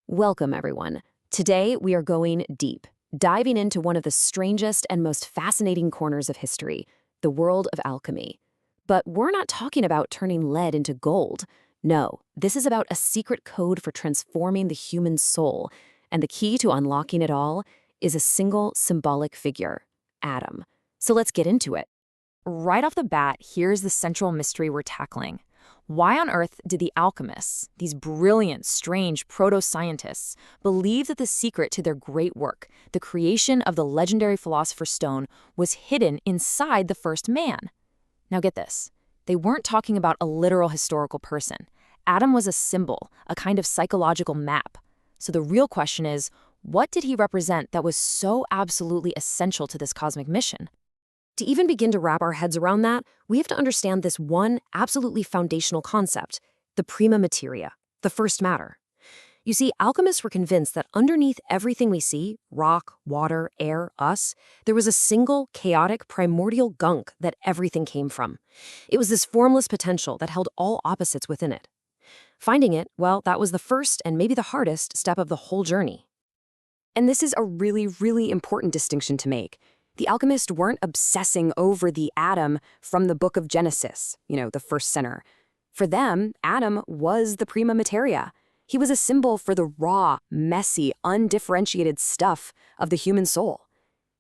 Welcome, everyone. Today, we are going deep, diving into one of the strangest and most fascinating corners of history, the world of alchemy. But we're not talking about turning lead into gold. No, this is about a secret code for transforming the human soul, and the key to unlocking it all is a single symbolic figure, Adam. So let's get into it. Right off the bat, here's the central mystery we're tackling. Why on earth did the alchemists, these brilliant, strange proto-scientists, believe that the secret to their great work, the creation of the legendary Philosopher's Stone, was hidden inside the first man? Now get this. They weren't talking about a literal historical person. Adam was a symbol, a kind of psychological map. So the real question is, what did he represent that was so absolutely essential to this cosmic mission? To even begin to wrap our heads around that, we have to understand this one absolutely foundational concept, the prima materia, the first matter. You see, alchemists were convinced that underneath everything we see, rock, water, air, us, there was a single, chaotic, primordial gunk that everything came from. It was this formless potential that held all opposites within it. Finding it, well, that was the first and maybe the hardest step of the whole journey. And this is a really, really important distinction to make. The alchemists weren't obsessing over the atom from the book of Genesis, the first sinner. For them, Adam was the prima materia. He was a symbol for the raw, messy, undifferentiated stuff of the human soul.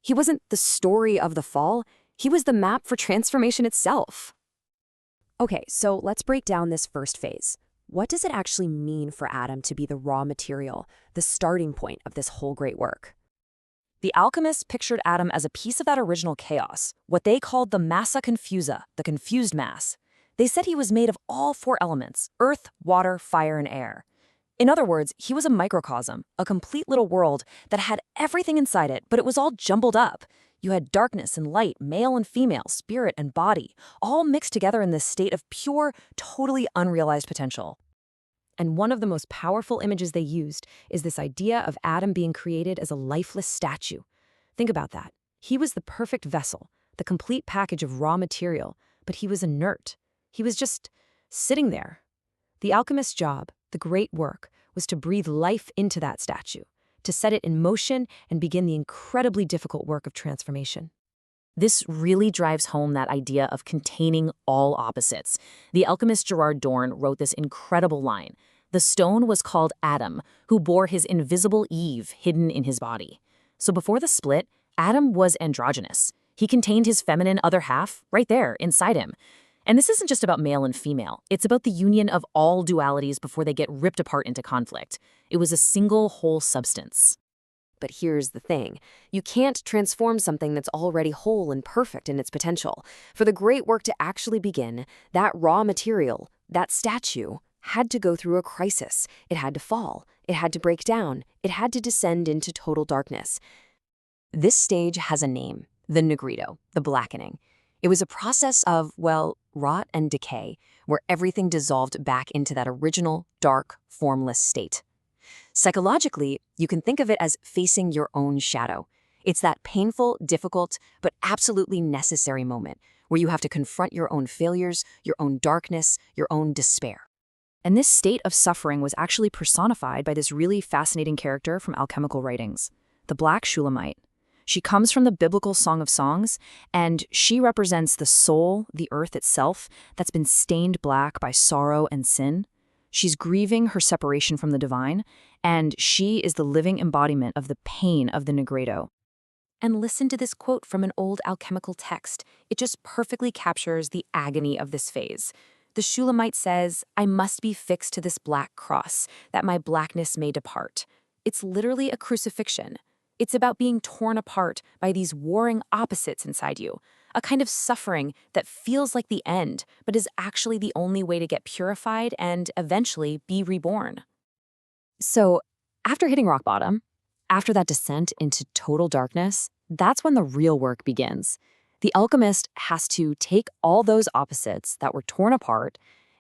He wasn't the story of the fall, he was the map for transformation itself. Okay, so let's break down this first phase. What does it actually mean for Adam to be the raw material, the starting point of this whole great work? The alchemists pictured Adam as a piece of that original chaos, what they called the massa confusa, the confused mass. They said he was made of all four elements: earth, water, fire, and air. In other words, he was a microcosm, a complete little world that had everything inside it, but it was all jumbled up. You had darkness and light, male and female, spirit and body, all mixed together in this state of pure, totally unrealized potential. And one of the most powerful images they used is this idea of Adam being created as a lifeless statue. Think about that. He was the perfect vessel, the complete package of raw material, but he was inert. He was just sitting there. The alchemist's job, the great work, was to breathe life into that statue, to set it in motion and begin the incredibly difficult work of transformation. This really drives home that idea of containing all opposites. The alchemist Gerard Dorn wrote this incredible line: "The stone was called Adam, who bore his invisible Eve hidden in his body." So before the split, Adam was androgynous. He contained his feminine other half right there inside him. And this isn't just about male and female. It's about the union of all dualities before they get ripped apart into conflict. It was a single whole substance. But here's the thing. You can't transform something that's already whole and perfect in its potential. For the great work to actually begin, that raw material, that statue, had to go through a crisis. It had to fall. It had to break down. It had to descend into total darkness. This stage has a name: the negrito, the blackening. It was a process of, rot and decay, where everything dissolved back into that original, dark, formless state. Psychologically, you can think of it as facing your own shadow. It's that painful, difficult, but absolutely necessary moment where you have to confront your own failures, your own darkness, your own despair. And this state of suffering was actually personified by this really fascinating character from alchemical writings, the Black Shulamite. She comes from the biblical Song of Songs, and she represents the soul, the earth itself, that's been stained black by sorrow and sin. She's grieving her separation from the divine, and she is the living embodiment of the pain of the negrito. And listen to this quote from an old alchemical text. It just perfectly captures the agony of this phase. The Shulamite says, "I must be fixed to this black cross, that my blackness may depart." It's literally a crucifixion. It's about being torn apart by these warring opposites inside you, a kind of suffering that feels like the end, but is actually the only way to get purified and eventually be reborn. So, after hitting rock bottom, after that descent into total darkness, that's when the real work begins. The alchemist has to take all those opposites that were torn apart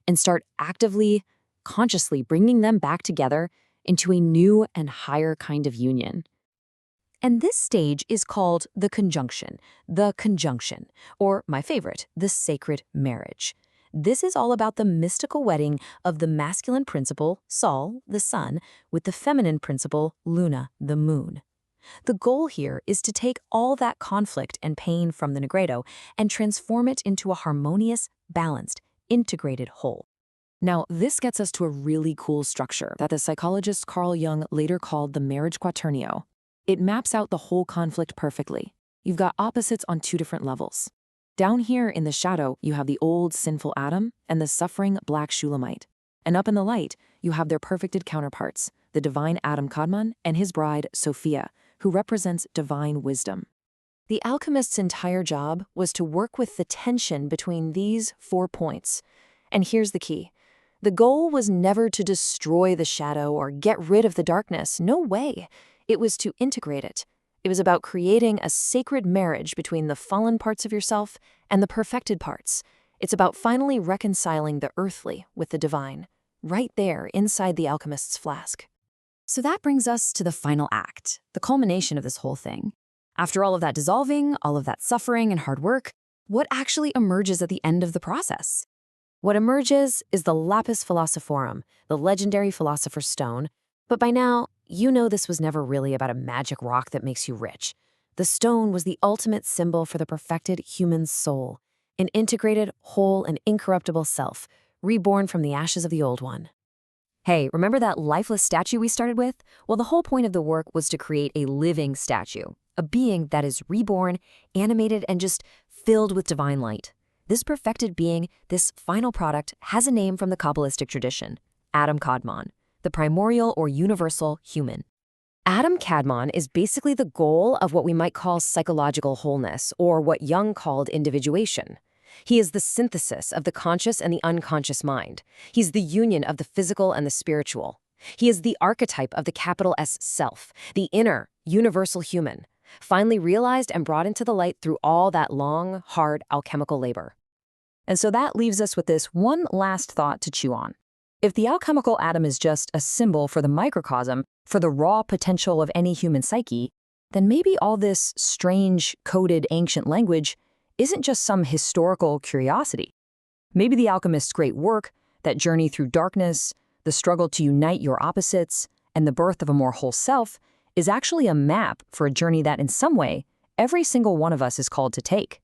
and start actively, consciously bringing them back together into a new and higher kind of union. And this stage is called the conjunction, or my favorite, the sacred marriage. This is all about the mystical wedding of the masculine principle, Sol, the sun, with the feminine principle, Luna, the moon. The goal here is to take all that conflict and pain from the Negredo and transform it into a harmonious, balanced, integrated whole. Now, this gets us to a really cool structure that the psychologist Carl Jung later called the marriage quaternio. It maps out the whole conflict perfectly. You've got opposites on two different levels. Down here in the shadow, you have the old sinful Adam and the suffering black Shulamite. And up in the light, you have their perfected counterparts, the divine Adam Kadmon and his bride, Sophia, who represents divine wisdom. The alchemist's entire job was to work with the tension between these 4 points. And here's the key. The goal was never to destroy the shadow or get rid of the darkness. No way. It was to integrate it. It was about creating a sacred marriage between the fallen parts of yourself and the perfected parts. It's about finally reconciling the earthly with the divine, right there inside the alchemist's flask. So that brings us to the final act, the culmination of this whole thing. After all of that dissolving, all of that suffering and hard work, what actually emerges at the end of the process? What emerges is the lapis philosophorum, the legendary philosopher's stone. But by now, you know this was never really about a magic rock that makes you rich. The stone was the ultimate symbol for the perfected human soul, an integrated, whole, and incorruptible self, reborn from the ashes of the old one. Hey, remember that lifeless statue we started with? Well, the whole point of the work was to create a living statue, a being that is reborn, animated, and just filled with divine light. This perfected being, this final product, has a name from the Kabbalistic tradition, Adam Kadmon, the primordial or universal human. Adam Kadmon is basically the goal of what we might call psychological wholeness, or what Jung called individuation. He is the synthesis of the conscious and the unconscious mind. He's the union of the physical and the spiritual. He is the archetype of the capital S self, the inner, universal human, finally realized and brought into the light through all that long, hard alchemical labor. And so that leaves us with this one last thought to chew on. If the alchemical atom is just a symbol for the microcosm, for the raw potential of any human psyche, then maybe all this strange, coded ancient language isn't just some historical curiosity. Maybe the alchemist's great work, that journey through darkness, the struggle to unite your opposites, and the birth of a more whole self, is actually a map for a journey that in some way, every single one of us is called to take.